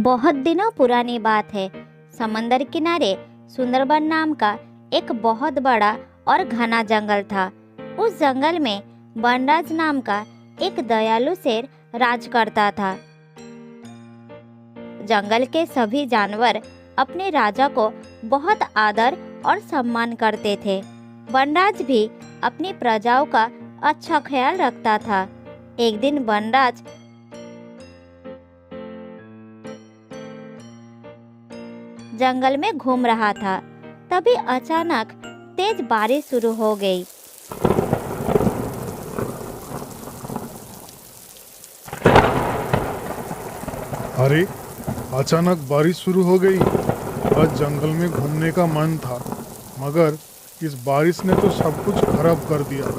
बहुत दिनों पुरानी बात है। समंदर किनारे सुंदरबन नाम का एक बहुत बड़ा और घना जंगल था। उस जंगल में वनराज नाम का एक दयालु शेर राज करता था। जंगल के सभी जानवर अपने राजा को बहुत आदर और सम्मान करते थे। वनराज भी अपनी प्रजाओं का अच्छा ख्याल रखता था। एक दिन वनराज जंगल में घूम रहा था। तभी अचानक तेज बारिश शुरू हो गई। अरे, अचानक बारिश शुरू हो गई। आज जंगल में घूमने का मन था, मगर इस बारिश ने तो सब कुछ खराब कर दिया।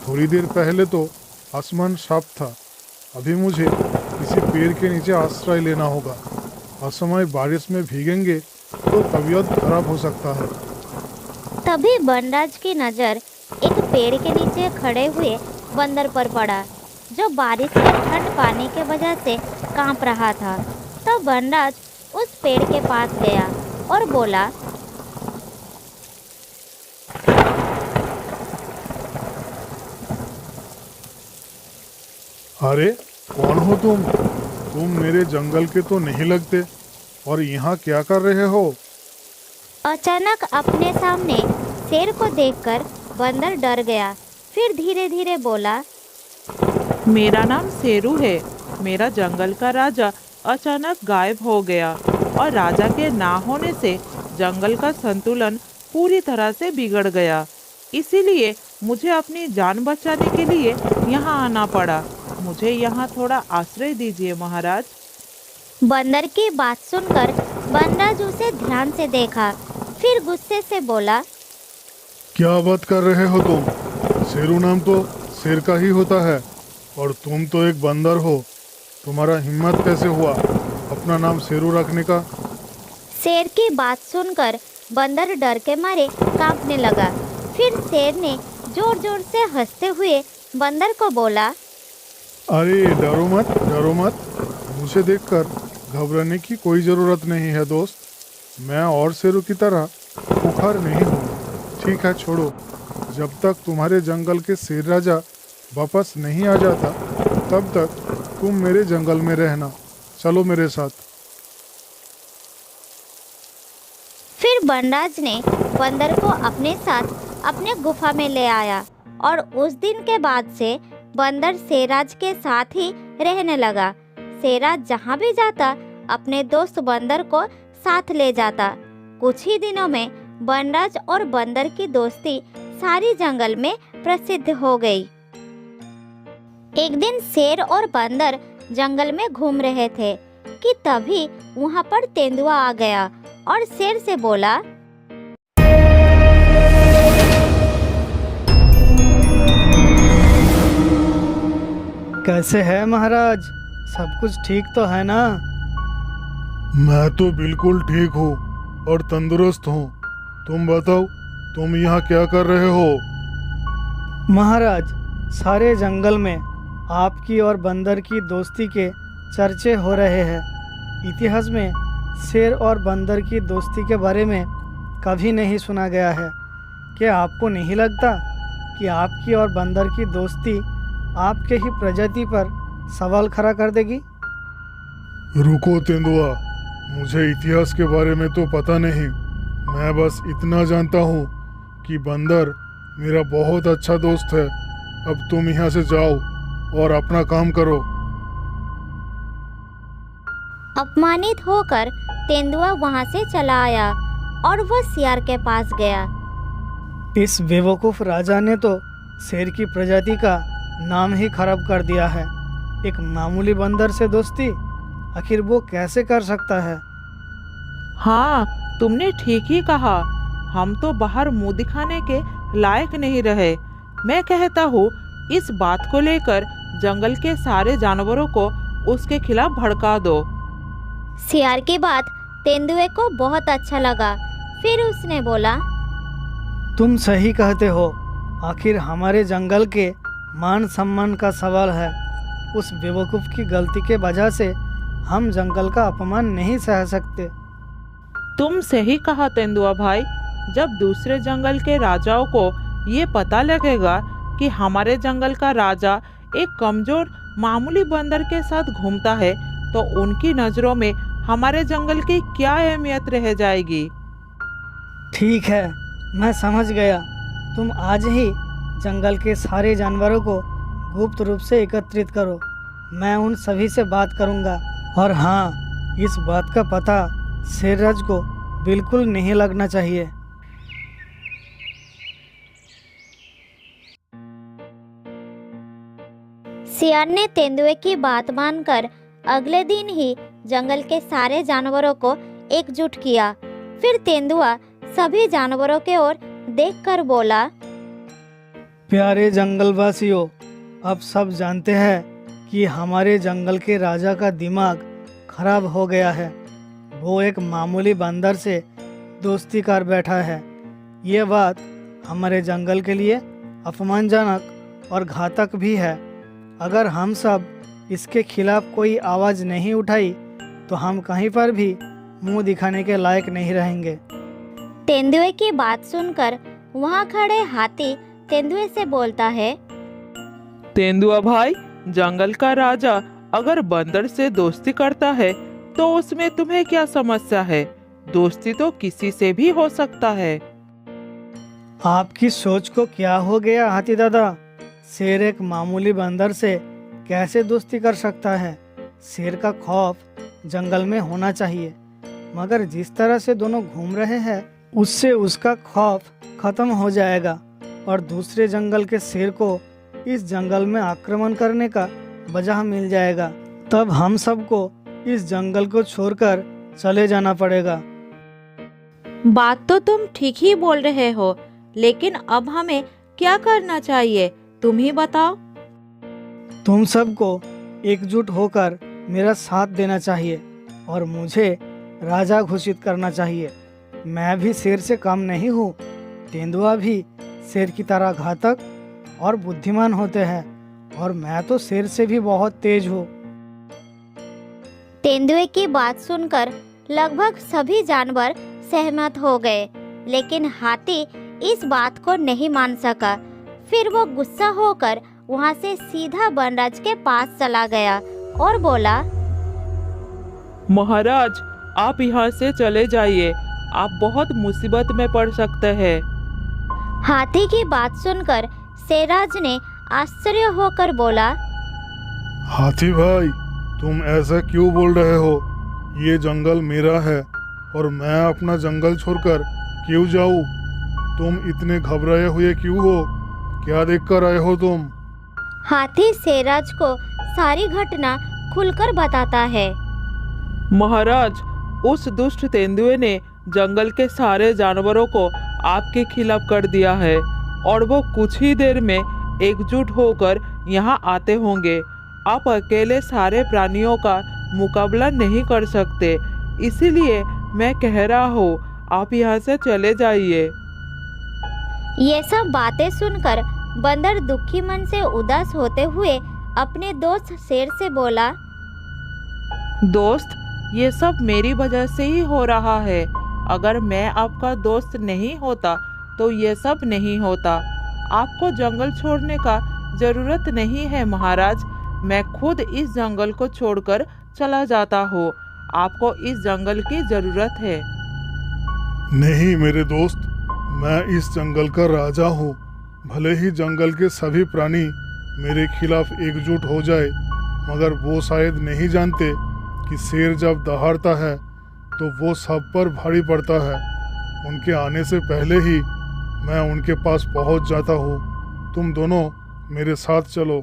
थोड़ी देर पहले तो आसमान साफ था। अभी मुझे किसी पेड़ के नीचे आश्रय लेना होगा। असमय बारिश में भीगेंगे तो तबीयत खराब हो सकता है। तभी वनराज की नज़र एक पेड़ के नीचे खड़े हुए बंदर पर पड़ा, जो बारिश के ठंड पानी के वजह से कांप रहा था। तब वनराज उस पेड़ के पास गया और बोला, अरे, कौन हो तुम? तुम मेरे जंगल के तो नहीं लगते, और यहाँ क्या कर रहे हो? अचानक अपने सामने शेर को देखकर बंदर डर गया। फिर धीरे धीरे बोला, मेरा नाम शेरू है। मेरा जंगल का राजा अचानक गायब हो गया और राजा के ना होने से जंगल का संतुलन पूरी तरह से बिगड़ गया। इसीलिए मुझे अपनी जान बचाने के लिए यहाँ आना पड़ा। मुझे यहाँ थोड़ा आश्रय दीजिए महाराज। बंदर की बात सुनकर वनराज उसे ध्यान से देखा। फिर गुस्से से बोला, क्या बात कर रहे हो तुम? शेरू नाम तो शेर का ही होता है, और तुम तो एक बंदर हो। तुम्हारा हिम्मत कैसे हुआ अपना नाम शेरू रखने का? शेर की बात सुनकर बंदर डर के मारे कांपने लगा। फिर शेर ने जोर जोर से हंसते हुए बंदर को बोला, अरे डरो मत, डरो मत। मुझे देखकर घबराने की कोई ज़रूरत नहीं है दोस्त। मैं और शेरू की तरह खुखार नहीं हूँ। ठीक है, छोड़ो। जब तक तुम्हारे जंगल के शेर राजा वापस नहीं आ जाता, तब तक तुम मेरे जंगल में रहना। चलो मेरे साथ। फिर वनराज ने बंदर को अपने साथ अपने गुफा में ले आया और उस दिन के बाद से बंदर शेराज के साथ ही रहने लगा। शेराज जहाँ भी जाता अपने दोस्त बंदर को साथ ले जाता। कुछ ही दिनों में वनराज और बंदर की दोस्ती सारी जंगल में प्रसिद्ध हो गई। एक दिन शेर और बंदर जंगल में घूम रहे थे कि तभी वहाँ पर तेंदुआ आ गया और शेर से बोला, कैसे है महाराज? सब कुछ ठीक तो है ना? मैं तो बिल्कुल ठीक हूँ और तंदुरुस्त हूँ। तुम बताओ, तुम यहाँ क्या कर रहे हो? महाराज, सारे जंगल में आपकी और बंदर की दोस्ती के चर्चे हो रहे हैं। इतिहास में शेर और बंदर की दोस्ती के बारे में कभी नहीं सुना गया है। क्या आपको नहीं लगता कि आपकी और बंदर की दोस्ती आपके ही प्रजाति पर सवाल खड़ा कर देगी? रुको तेंदुआ, मुझे इतिहास के बारे में तो पता नहीं। मैं बस इतना जानता हूँ कि बंदर मेरा बहुत अच्छा दोस्त है। अब तुम यहाँ से जाओ और अपना काम करो। अपमानित होकर तेंदुआ वहाँ से चला आया और वह सियार के पास गया। इस बेवकूफ़ राजा ने तो शेर की प्रजाति का नाम ही खराब कर दिया है। एक मामूली बंदर से दोस्ती आखिर वो कैसे कर सकता है? हाँ, तुमने ठीक ही कहा। हम तो बाहर मुंह दिखाने के लायक नहीं रहे। मैं कहता हूँ इस बात को लेकर जंगल के सारे जानवरों को उसके खिलाफ भड़का दो। सियार की बात तेंदुए को बहुत अच्छा लगा। फिर उसने बोला, तुम सही कहते हो। आखिर हमारे जंगल के मान सम्मान का सवाल है। उस बेवकूफ़ की गलती के वजह से हम जंगल का अपमान नहीं सह सकते। तुम सही कहा तेंदुआ भाई। जब दूसरे जंगल के राजाओं को ये पता लगेगा कि हमारे जंगल का राजा एक कमजोर मामूली बंदर के साथ घूमता है, तो उनकी नजरों में हमारे जंगल की क्या अहमियत रह जाएगी। ठीक है, मैं समझ गया। तुम आज ही जंगल के सारे जानवरों को गुप्त रूप से एकत्रित करो। मैं उन सभी से बात करूंगा। और हाँ, इस बात का पता शेरराज को बिल्कुल नहीं लगना चाहिए। सियार ने तेंदुए की बात मानकर अगले दिन ही जंगल के सारे जानवरों को एकजुट किया। फिर तेंदुआ सभी जानवरों के ओर देखकर बोला, प्यारे जंगलवासियों, अब सब जानते हैं कि हमारे जंगल के राजा का दिमाग खराब हो गया है। वो एक मामूली बंदर से दोस्ती कर बैठा है। ये बात हमारे जंगल के लिए अपमानजनक और घातक भी है। अगर हम सब इसके खिलाफ कोई आवाज़ नहीं उठाई तो हम कहीं पर भी मुंह दिखाने के लायक नहीं रहेंगे। तेंदुए की बात सुनकर वहाँ खड़े हाथी तेंदुए से बोलता है, तेंदुआ भाई, जंगल का राजा अगर बंदर से दोस्ती करता है तो उसमें तुम्हें क्या समस्या है? दोस्ती तो किसी से भी हो सकता है। आपकी सोच को क्या हो गया हाथी दादा? शेर एक मामूली बंदर से कैसे दोस्ती कर सकता है? शेर का खौफ जंगल में होना चाहिए, मगर जिस तरह से दोनों घूम रहे हैं उससे उसका खौफ खत्म हो जाएगा और दूसरे जंगल के शेर को इस जंगल में आक्रमण करने का वजह मिल जाएगा। तब हम सबको इस जंगल को छोड़कर चले जाना पड़ेगा। बात तो तुम ठीक ही बोल रहे हो, लेकिन अब हमें क्या करना चाहिए, तुम ही बताओ। तुम सबको एकजुट होकर मेरा साथ देना चाहिए और मुझे राजा घोषित करना चाहिए। मैं भी शेर से कम नहीं हूँ। तेंदुआ भी शेर की तरह घातक और बुद्धिमान होते हैं और मैं तो शेर से भी बहुत तेज हूँ। तेंदुए की बात सुनकर लगभग सभी जानवर सहमत हो गए, लेकिन हाथी इस बात को नहीं मान सका। फिर वो गुस्सा होकर वहाँ से सीधा वनराज के पास चला गया और बोला, महाराज, आप यहाँ से चले जाइए, आप बहुत मुसीबत में पड़ सकते हैं। हाथी की बात सुनकर शेरराज ने आश्चर्य होकर बोला, हाथी भाई, तुम ऐसा क्यों बोल रहे हो? ये जंगल मेरा है और मैं अपना जंगल छोड़कर क्यों जाऊं? तुम इतने घबराए हुए क्यों हो? क्या देखकर आए हो तुम? हाथी शेरराज को सारी घटना खुलकर बताता है। महाराज, उस दुष्ट तेंदुए ने जंगल के सारे जानवरों को आपके खिलाफ कर दिया है और वो कुछ ही देर में एकजुट होकर यहाँ आते होंगे। आप अकेले सारे प्राणियों का मुकाबला नहीं कर सकते, इसीलिए मैं कह रहा हूँ, आप यहाँ से चले जाइए। ये सब बातें सुनकर बंदर दुखी मन से उदास होते हुए अपने दोस्त शेर से बोला, दोस्त, ये सब मेरी वजह से ही हो रहा है। अगर मैं आपका दोस्त नहीं होता तो ये सब नहीं होता। आपको जंगल छोड़ने का जरूरत नहीं है महाराज। मैं खुद इस जंगल को छोड़कर चला जाता हूँ। आपको इस जंगल की जरूरत है। नहीं मेरे दोस्त, मैं इस जंगल का राजा हूँ। भले ही जंगल के सभी प्राणी मेरे खिलाफ एकजुट हो जाए, मगर वो शायद नहीं जानते कि शेर जब दहाड़ता है तो वो सब पर भारी पड़ता है। उनके आने से पहले ही मैं उनके पास पहुंच जाता हूँ। तुम दोनों मेरे साथ चलो।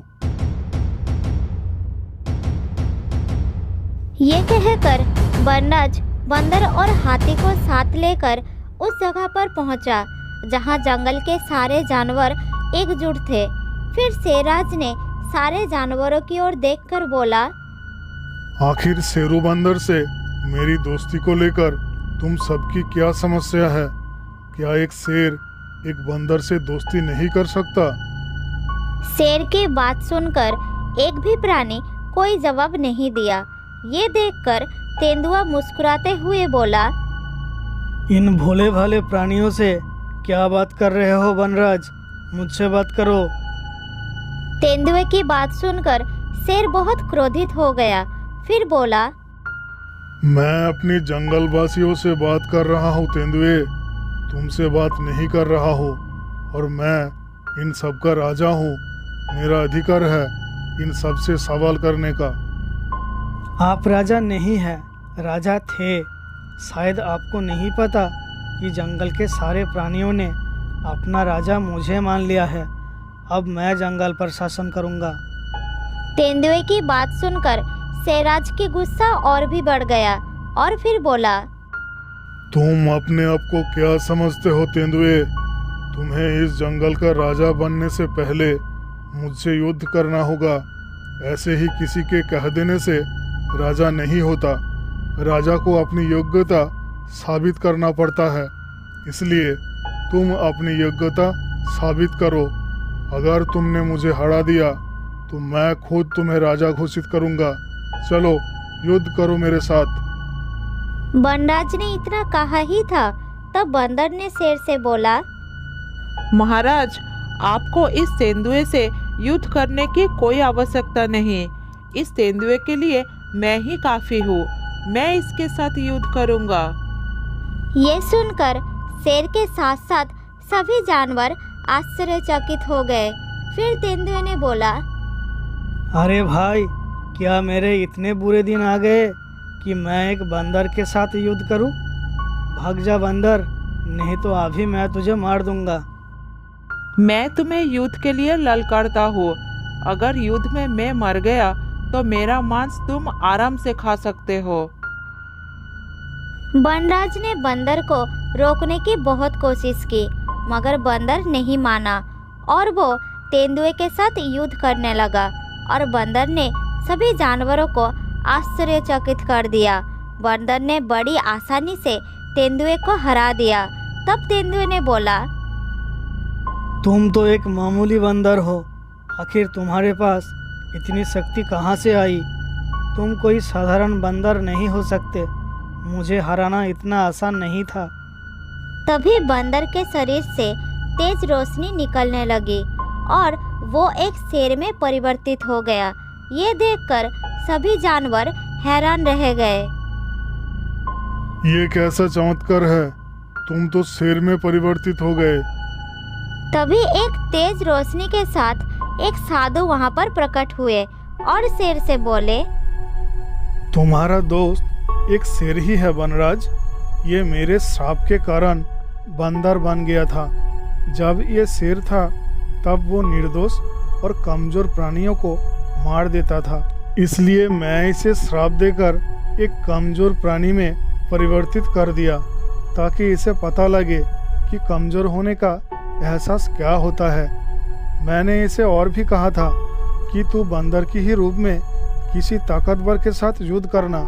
ये कहकर वनराज बंदर और हाथी को साथ लेकर उस जगह पर पहुंचा जहां जंगल के सारे जानवर एकजुट थे। फिर शेरराज ने सारे जानवरों की ओर देखकर बोला, आखिर शेरू बंदर से मेरी दोस्ती को लेकर तुम सबकी क्या समस्या है? क्या एक शेर एक बंदर से दोस्ती नहीं कर सकता? शेर की बात सुनकर एक भी प्राणी कोई जवाब नहीं दिया। ये देखकर तेंदुआ मुस्कुराते हुए बोला, इन भोले भाले प्राणियों से क्या बात कर रहे हो वनराज? मुझसे बात करो। तेंदुए की बात सुनकर शेर बहुत क्रोधित हो गया। फिर बोला, मैं अपनी जंगलवासियों से बात कर रहा हूँ तेंदुए, तुमसे बात नहीं कर रहा हूँ। और मैं इन सब का राजा हूँ, मेरा अधिकार है इन सब से सवाल करने का। आप राजा नहीं हैं, राजा थे। शायद आपको नहीं पता कि जंगल के सारे प्राणियों ने अपना राजा मुझे मान लिया है। अब मैं जंगल पर शासन करूँगा। तेंदुए की बात सुनकर शेराज की गुस्सा और भी बढ़ गया और फिर बोला, तुम अपने आप को क्या समझते हो तेंदुए? तुम्हें इस जंगल का राजा बनने से पहले मुझसे युद्ध करना होगा। ऐसे ही किसी के कह देने से राजा नहीं होता। राजा को अपनी योग्यता साबित करना पड़ता है। इसलिए तुम अपनी योग्यता साबित करो। अगर तुमने मुझे हरा दिया तो मैं खुद तुम्हें राजा घोषित करूंगा। चलो युद्ध करो मेरे साथ। वनराज ने इतना कहा ही था, तब बंदर ने शेर से बोला, महाराज, आपको इस तेंदुए से युद्ध करने की कोई आवश्यकता नहीं। इस तेंदुए के लिए मैं ही काफी हूँ। मैं इसके साथ युद्ध करूँगा। ये सुनकर शेर के साथ साथ सभी जानवर आश्चर्यचकित हो गए। फिर तेंदुए ने बोला, अरे भाई, क्या मेरे इतने बुरे दिन आ गए कि मैं एक बंदर के साथ युद्ध करूं? भाग जा बंदर, नहीं तो अभी मैं तुझे मार दूंगा। मैं तुम्हें युद्ध के लिए ललकारता हूँ। अगर युद्ध में मैं मर गया तो मेरा मांस तुम आराम से खा सकते हो। वनराज ने बंदर को रोकने की बहुत कोशिश की, मगर बंदर नहीं माना और वो तेंदुए के साथ युद्ध करने लगा और बंदर ने सभी जानवरों को आश्चर्यचकित कर दिया। बंदर ने बड़ी आसानी से तेंदुए को हरा दिया। तब तेंदुए ने बोला, तुम तो एक मामूली बंदर हो, आखिर तुम्हारे पास इतनी शक्ति कहाँ से आई? तुम कोई साधारण बंदर नहीं हो सकते। मुझे हराना इतना आसान नहीं था। तभी बंदर के शरीर से तेज रोशनी निकलने लगी और वो एक शेर में परिवर्तित हो गया। ये देखकर सभी जानवर हैरान रह गए। ये कैसा चमत्कार है? तुम तो शेर में परिवर्तित हो गए। तभी एक तेज रोशनी के साथ एक साधु वहां पर प्रकट हुए और शेर से बोले, तुम्हारा दोस्त एक शेर ही है वनराज। ये मेरे श्राप के कारण बंदर बन गया था। जब ये शेर था तब वो निर्दोष और कमजोर प्राणियों को मार देता था। इसलिए मैं इसे श्राप देकर एक कमजोर प्राणी में परिवर्तित कर दिया, ताकि इसे पता लगे कि कमजोर होने का एहसास क्या होता है। मैंने इसे और भी कहा था कि तू बंदर की ही रूप में किसी ताकतवर के साथ युद्ध करना,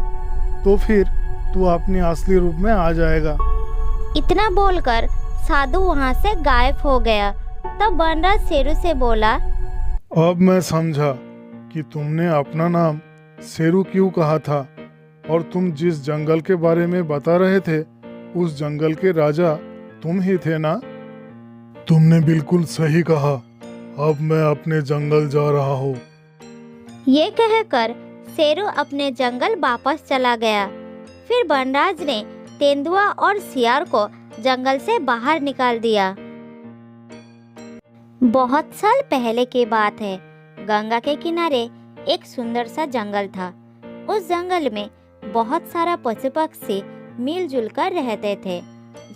तो फिर तू अपने असली रूप में आ जाएगा। इतना बोलकर साधु वहां से गायब हो गया। तब वनराज शेरू से बोला, अब मैं समझा कि तुमने अपना नाम शेरू क्यों कहा था, और तुम जिस जंगल के बारे में बता रहे थे उस जंगल के राजा तुम ही थे ना? तुमने बिल्कुल सही कहा। अब मैं अपने जंगल जा रहा हूँ। ये कहकर शेरू अपने जंगल वापस चला गया। फिर वनराज ने तेंदुआ और सियार को जंगल से बाहर निकाल दिया। बहुत साल पहले की बात है। गंगा के किनारे एक सुंदर सा जंगल था। उस जंगल में बहुत सारा पशु पक्षी मिलजुल कर रहते थे।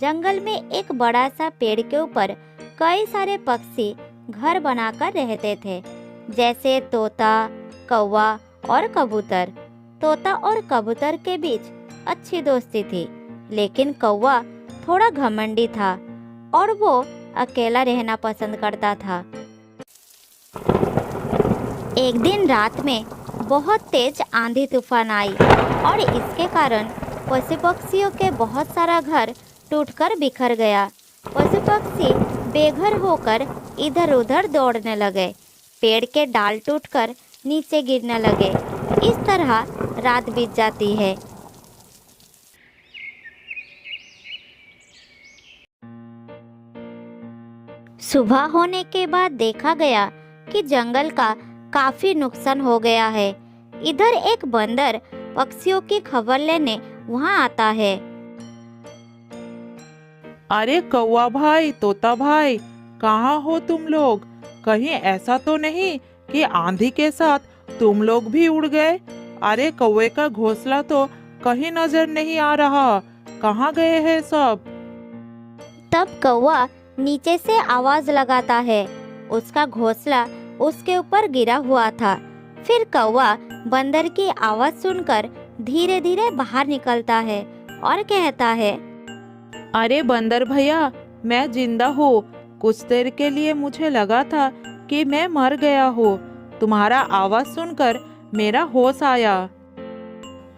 जंगल में एक बड़ा सा पेड़ के ऊपर कई सारे पक्षी घर बनाकर रहते थे, जैसे तोता, कौवा और कबूतर। तोता और कबूतर के बीच अच्छी दोस्ती थी, लेकिन कौवा थोड़ा घमंडी था और वो अकेला रहना पसंद करता था। एक दिन रात में बहुत तेज आंधी तूफान आई और इसके कारण पशु पक्षियों के बहुत सारा घर टूटकर बिखर गया। पशु पक्षी बेघर होकर इधर उधर दौड़ने लगे। पेड़ के डाल टूटकर नीचे गिरने लगे। इस तरह रात बीत जाती है। सुबह होने के बाद देखा गया कि जंगल का काफी नुकसान हो गया है। इधर एक बंदर पक्षियों की खबर लेने वहां आता है। अरे कौवा भाई, तोता भाई, कहाँ हो तुम लोग? कहीं ऐसा तो नहीं कि आंधी के साथ तुम लोग भी उड़ गए? अरे कौवे का घोंसला तो कहीं नजर नहीं आ रहा, कहाँ गए हैं सब? तब कौवा नीचे से आवाज लगाता है। उसका घोंसला उसके ऊपर गिरा हुआ था। फिर कौवा बंदर की आवाज सुनकर धीरे धीरे बाहर निकलता है और कहता है, अरे बंदर भैया, मैं जिंदा हूँ। कुछ देर के लिए मुझे लगा था कि मैं मर गया हूँ। तुम्हारा आवाज सुनकर मेरा होश आया।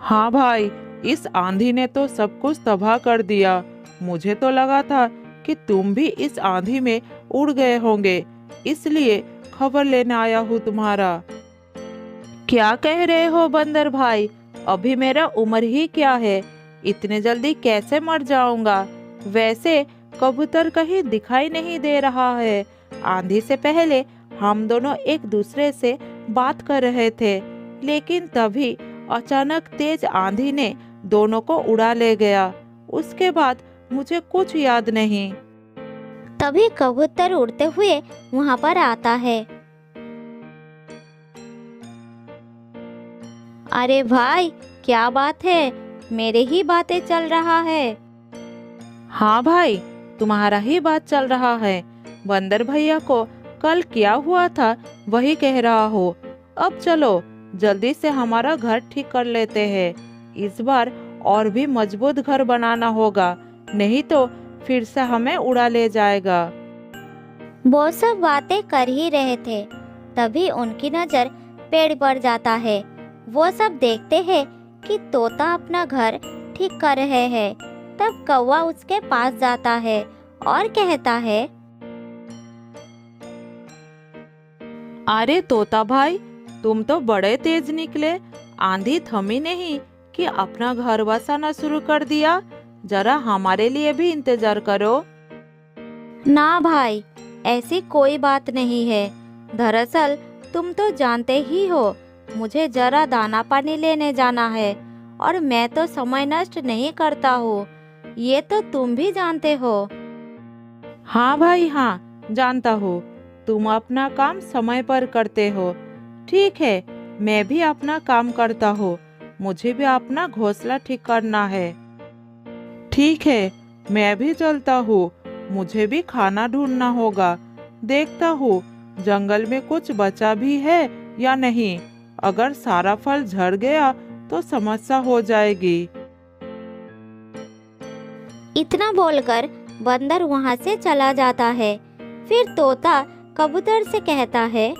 हाँ भाई, इस आंधी ने तो सब कुछ तबाह कर दिया। मुझे तो लगा था कि तुम भी इस आंधी में उड़ गए होंगे, इसलिए खबर लेने आया हूँ तुम्हारा। क्या कह रहे हो बंदर भाई? अभी मेरा उम्र ही क्या है, इतने जल्दी कैसे मर जाऊंगा? वैसे कबूतर कहीं दिखाई नहीं दे रहा है। आंधी से पहले हम दोनों एक दूसरे से बात कर रहे थे, लेकिन तभी अचानक तेज आंधी ने दोनों को उड़ा ले गया। उसके बाद मुझे कुछ याद नहीं। तभी कबूतर उड़ते हुए वहां पर आता है। अरे भाई, क्या बात है? मेरे ही बातें चल रहा है। हाँ भाई, तुम्हारा ही बात चल रहा है। बंदर भैया को कल क्या हुआ था वही कह रहा हो। अब चलो जल्दी से हमारा घर ठीक कर लेते हैं। इस बार और भी मजबूत घर बनाना होगा, नहीं तो फिर से हमें उड़ा ले जाएगा। वो सब बातें कर ही रहे थे, तभी उनकी नजर पेड़ पर जाता है। वो सब देखते हैं कि तोता अपना घर ठीक कर रहे हैं। तब कौवा उसके पास जाता है और कहता है, अरे तोता भाई, तुम तो बड़े तेज निकले। आंधी थमी नहीं कि अपना घर बसाना शुरू कर दिया। जरा हमारे लिए भी इंतजार करो। ना भाई, ऐसी कोई बात नहीं है। दरअसल तुम तो जानते ही हो, मुझे जरा दाना पानी लेने जाना है और मैं तो समय नष्ट नहीं करता हूँ। ये तो तुम भी जानते हो। हाँ भाई, हाँ जानता हूँ। तुम अपना काम समय पर करते हो। ठीक है, मैं भी अपना काम करता हूँ। मुझे भी अपना घोंसला ठीक करना है। ठीक है, मैं भी चलता हूँ। मुझे भी खाना ढूंढना होगा। देखता हूँ जंगल में कुछ बचा भी है या नहीं। अगर सारा फल झड़ गया तो समस्या हो जाएगी। इतना बोलकर बंदर वहां से चला जाता है। फिर तोता कबूतर से कहता है,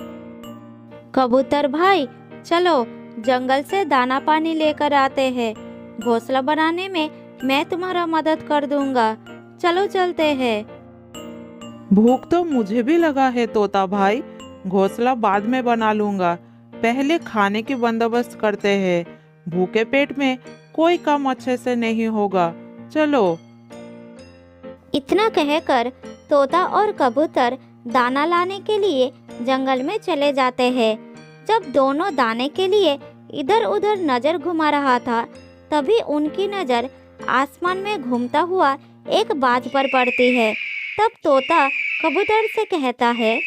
कबूतर भाई, चलो जंगल से दाना पानी लेकर आते हैं। घोंसला बनाने में मैं तुम्हारा मदद कर दूंगा। चलो चलते हैं। भूख तो मुझे भी लगा है तोता भाई। घोंसला बाद में बना लूंगा, पहले खाने की बंदोबस्त करते हैं। भूखे पेट में कोई काम अच्छे से नहीं होगा। चलो। इतना कहकर तोता और कबूतर दाना लाने के लिए जंगल में चले जाते हैं। जब दोनों दाने के लिए इधर उधर नजर घुमा रहा था, तभी उनकी नजर आसमान में घूमता हुआ एक बाज पर पड़ती है। तब तोता कबूतर से कहता है,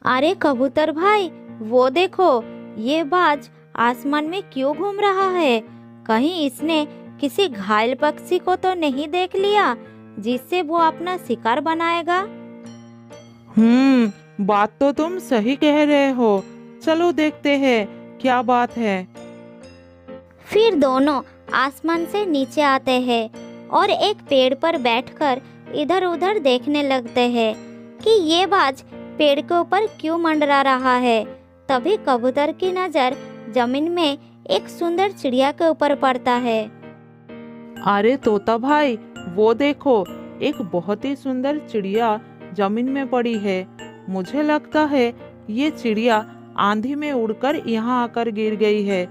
अरे कबूतर भाई, वो देखो, ये बाज आसमान में क्यों घूम रहा है? कहीं इसने किसी घायल पक्षी को तो नहीं देख लिया जिससे वो अपना शिकार बनाएगा? बात तो तुम सही कह रहे हो। चलो देखते हैं क्या बात है। फिर दोनों आसमान से नीचे आते हैं और एक पेड़ पर बैठकर इधर उधर देखने लगते हैं कि ये बाज पेड़ के ऊपर क्यों मंडरा रहा है। तभी कबूतर की नजर जमीन में एक सुंदर चिड़िया के ऊपर पड़ता है। अरे तोता भाई, वो देखो, एक बहुत ही सुंदर चिड़िया जमीन में पड़ी है। मुझे लगता है ये चिड़िया आंधी में उड़कर यहाँ आकर गिर गई है।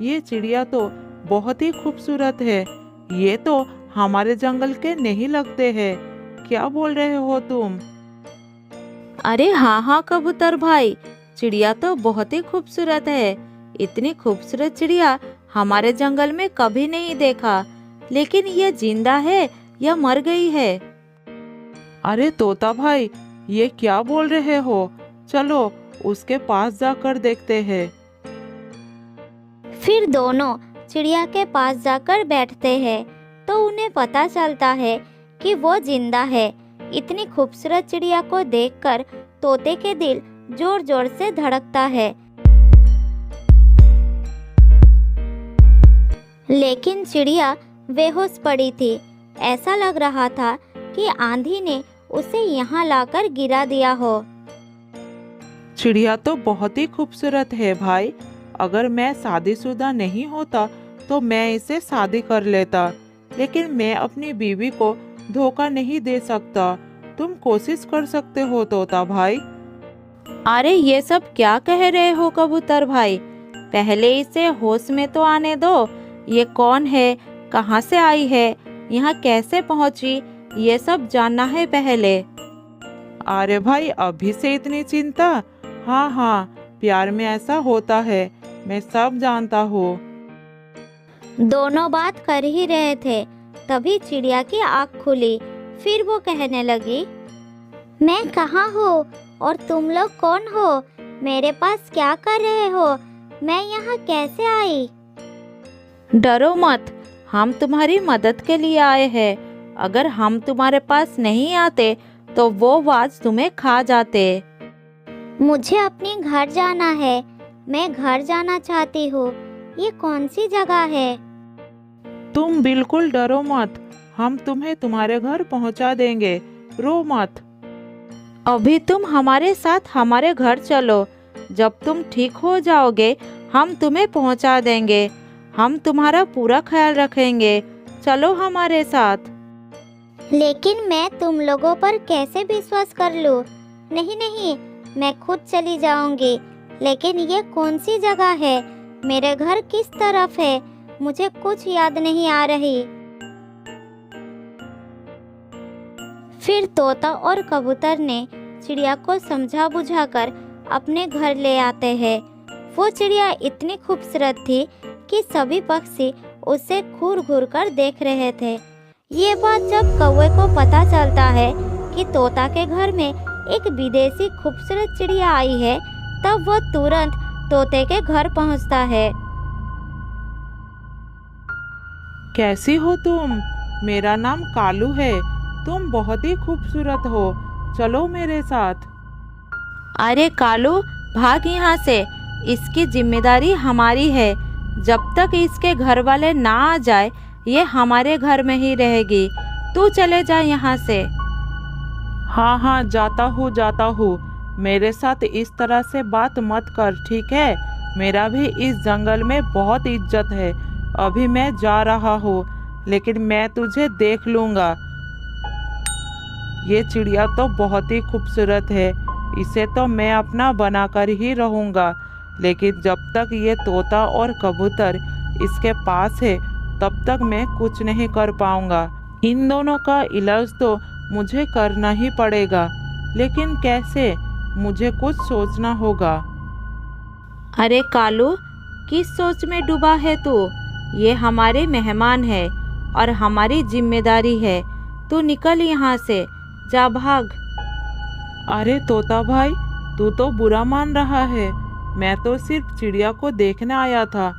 ये चिड़िया तो बहुत ही खूबसूरत है। ये तो हमारे जंगल के नहीं लगते हैं। क्या बोल रहे हो तुम? अरे हाँ हाँ कबूतर भाई, चिड़िया तो बहुत ही खूबसूरत है। इतनी खूबसूरत चिड़िया हमारे जंगल में कभी नहीं देखा। लेकिन ये जिंदा है या मर गई है? अरे तोता भाई, ये क्या बोल रहे हो? चलो उसके पास जाकर देखते हैं। फिर दोनों चिड़िया के पास जाकर बैठते हैं तो उन्हें पता चलता है कि वो जिंदा है। इतनी खूबसूरत चिड़िया को देखकर तोते के दिल जोर जोर से धड़कता है। लेकिन चिड़िया बेहोश पड़ी थी। ऐसा लग रहा था कि आंधी ने उसे यहाँ लाकर गिरा दिया हो। चिड़िया तो बहुत ही खूबसूरत है भाई। अगर मैं शादीशुदा नहीं होता तो मैं इसे शादी कर लेता, लेकिन मैं अपनी बीवी को धोखा नहीं दे सकता। तुम कोशिश कर सकते हो तोता भाई। अरे ये सब क्या कह रहे हो कबूतर भाई? पहले इसे होश में तो आने दो। ये कौन है, कहाँ से आई है, यहाँ कैसे पहुँची, ये सब जानना है पहले। अरे भाई, अभी से इतनी चिंता? हाँ हाँ, प्यार में ऐसा होता है, मैं सब जानता हूँ। दोनों बात कर ही रहे थे, तभी चिड़िया की आँख खुली। फिर वो कहने लगी, मैं कहाँ हूँ और तुम लोग कौन हो? मेरे पास क्या कर रहे हो? मैं यहाँ कैसे आई? डरो मत, हम तुम्हारी मदद के लिए आए हैं। अगर हम तुम्हारे पास नहीं आते तो वो बाज तुम्हें खा जाते। मुझे अपने घर जाना है। मैं घर जाना चाहती हूँ। ये कौन सी जगह है? तुम बिल्कुल डरो मत, हम तुम्हें तुम्हारे घर पहुंचा देंगे। रो मत। अभी तुम हमारे साथ हमारे घर चलो। जब तुम ठीक हो जाओगे हम तुम्हें पहुंचा देंगे। हम तुम्हारा पूरा ख्याल रखेंगे। चलो हमारे साथ। लेकिन मैं तुम लोगों पर कैसे विश्वास कर लूँ? नहीं नहीं, मैं खुद चली जाऊंगी। लेकिन ये कौन सी जगह है? मेरे घर किस तरफ है? मुझे कुछ याद नहीं आ रही। फिर तोता और कबूतर ने चिड़िया को समझा बुझाकर अपने घर ले आते हैं। वो चिड़िया इतनी खूबसूरत थी कि सभी पक्षी उसे घूर घूर कर देख रहे थे। ये बात जब कौवे को पता चलता है कि तोता के घर में एक विदेशी खूबसूरत चिड़िया आई है, तब वो तुरंत तोते के घर पहुंचता है। कैसी हो तुम? मेरा नाम कालू है। तुम बहुत ही खूबसूरत हो। चलो मेरे साथ। अरे कालू, भाग यहाँ से। इसकी जिम्मेदारी हमारी है। जब तक इसके घर वाले ना आ जाए ये हमारे घर में ही रहेगी। तू चले जा यहाँ से। हाँ हाँ, जाता हूँ। मेरे साथ इस तरह से बात मत कर, ठीक है? मेरा भी इस जंगल में बहुत इज्जत है। अभी मैं जा रहा हूँ, लेकिन मैं तुझे देख लूँगा। ये चिड़िया तो बहुत ही खूबसूरत है। इसे तो मैं अपना बनाकर ही रहूँगा। लेकिन जब तक ये तोता और कबूतर इसके पास है तब तक मैं कुछ नहीं कर पाऊँगा। इन दोनों का इलाज तो मुझे करना ही पड़ेगा, लेकिन कैसे? मुझे कुछ सोचना होगा। अरे कालू, किस सोच में डूबा है तू? ये हमारे मेहमान है और हमारी जिम्मेदारी है। तू निकल यहाँ से, जा भाग। अरे तोता भाई, तू तो बुरा मान रहा है। मैं तो सिर्फ चिड़िया को देखने आया था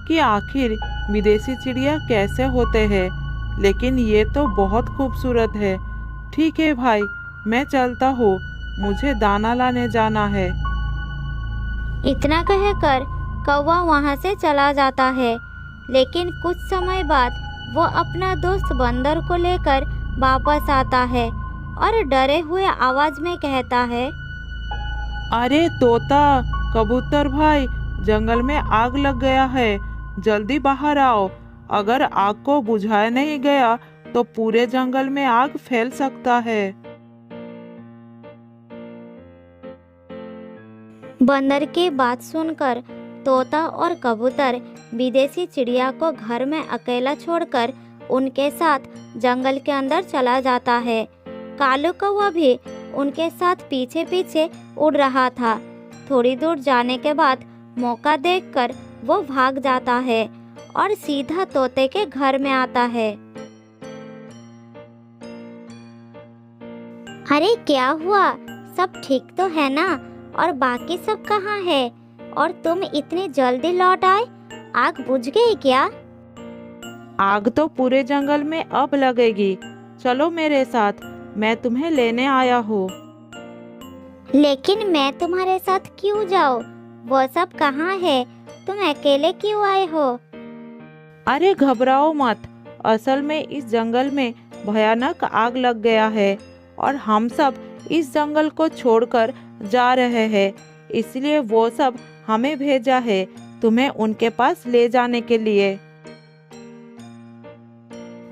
कि आखिर विदेशी चिड़िया कैसे होते हैं, लेकिन ये तो बहुत खूबसूरत है। ठीक है भाई, मैं चलता हूँ। मुझे दाना लाने जाना है। इतना कहकर कौवा वहाँ से चला जाता है। लेकिन कुछ समय बाद वो अपना दोस्त बंदर को लेकर वापस आता है और डरे हुए आवाज में कहता है, अरे तोता, कबूतर भाई, जंगल में आग लग गया है। जल्दी बाहर आओ। अगर आग को बुझाया नहीं गया तो पूरे जंगल में आग फैल सकता है। बंदर की बात सुनकर तोता और कबूतर विदेशी चिड़िया को घर में अकेला छोड़कर उनके साथ जंगल के अंदर चला जाता है। कालू कौवा भी उनके साथ पीछे पीछे उड़ रहा था। थोड़ी दूर जाने के बाद मौका देखकर वो भाग जाता है और सीधा तोते के घर में आता है। अरे क्या हुआ, सब ठीक तो है ना? और बाकी सब कहाँ है? और तुम इतनी जल्दी लौट आए, आग बुझ गई क्या? आग तो पूरे जंगल में अब लगेगी। चलो मेरे साथ, मैं तुम्हें लेने आया हूँ। लेकिन मैं तुम्हारे साथ क्यों जाऊँ? वो सब कहाँ है? तुम अकेले क्यों आए हो? अरे घबराओ मत, असल में इस जंगल में भयानक आग लग गया है और हम सब इस जंगल को छोड़कर जा रहे हैं, इसलिए वो सब हमें भेजा है तुम्हें उनके पास ले जाने के लिए।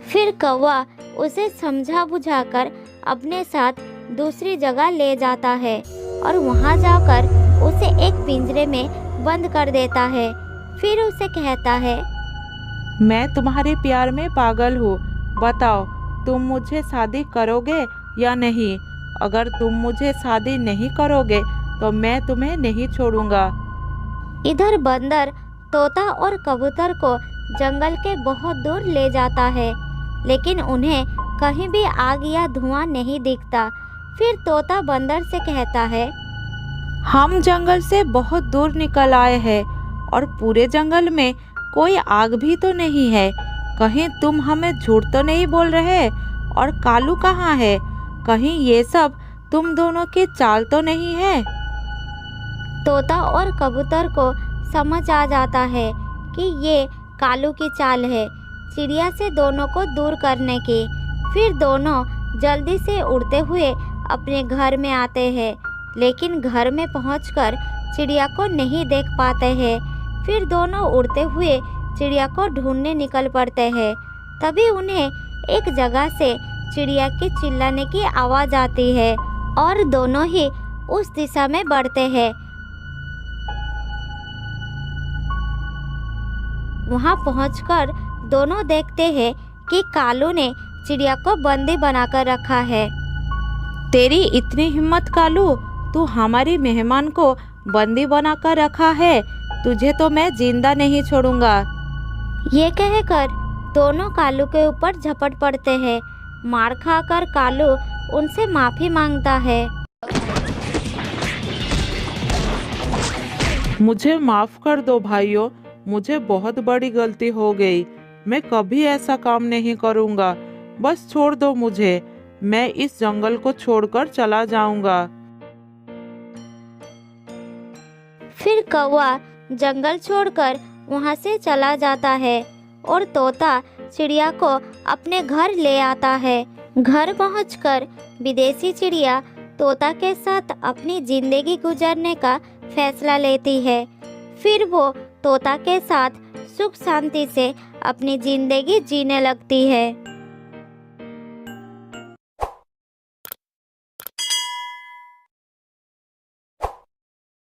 फिर कौवा उसे समझा बुझाकर अपने साथ दूसरी जगह ले जाता है और वहां जाकर उसे एक पिंजरे में बंद कर देता है। फिर उसे कहता है, मैं तुम्हारे प्यार में पागल हूँ, बताओ तुम मुझे शादी करोगे या नहीं? अगर तुम मुझे शादी नहीं करोगे तो मैं तुम्हें नहीं छोड़ूंगा। इधर बंदर तोता और कबूतर को जंगल के बहुत दूर ले जाता है, लेकिन उन्हें कहीं भी आग या धुआं नहीं दिखता। फिर तोता बंदर से कहता है, हम जंगल से बहुत दूर निकल आए हैं और पूरे जंगल में कोई आग भी तो नहीं है। कहीं तुम हमें झूठ तो नहीं बोल रहे? और कालू कहाँ है? कहीं ये सब तुम दोनों की चाल तो नहीं है? तोता और कबूतर को समझ आ जाता है कि ये कालू की चाल है, चिड़िया से दोनों को दूर करने की। फिर दोनों जल्दी से उड़ते हुए अपने घर में आते हैं, लेकिन घर में पहुंचकर चिड़िया को नहीं देख पाते हैं। फिर दोनों उड़ते हुए चिड़िया को ढूंढने निकल पड़ते हैं। तभी उन्हें एक जगह से चिड़िया के चिल्लाने की आवाज़ आती है और दोनों ही उस दिशा में बढ़ते हैं। वहां पहुंचकर दोनों देखते हैं कि कालू ने चिड़िया को बंदी बनाकर रखा है। तेरी इतनी हिम्मत कालू, तू हमारी मेहमान को बंदी बनाकर रखा है, तुझे तो मैं जिंदा नहीं छोड़ूंगा। ये कहकर दोनों कालू के ऊपर झपट पड़ते हैं। मार खाकर कालू उनसे माफी मांगता है। मुझे माफ कर दो भाइयों, मुझे बहुत बड़ी गलती हो गई। मैं कभी ऐसा काम नहीं करूँगा, बस छोड़ दो मुझे, मैं इस जंगल को छोड़कर चला जाऊंगा। फिर कौवा जंगल छोड़कर वहां से चला जाता है और तोता चिड़िया को अपने घर ले आता है। घर पहुंचकर विदेशी चिड़िया तोता के साथ अपनी जिंदगी गुजारने का फैसला लेती है। फिर वो तोता के साथ सुख शांति से अपनी जिंदगी जीने लगती है।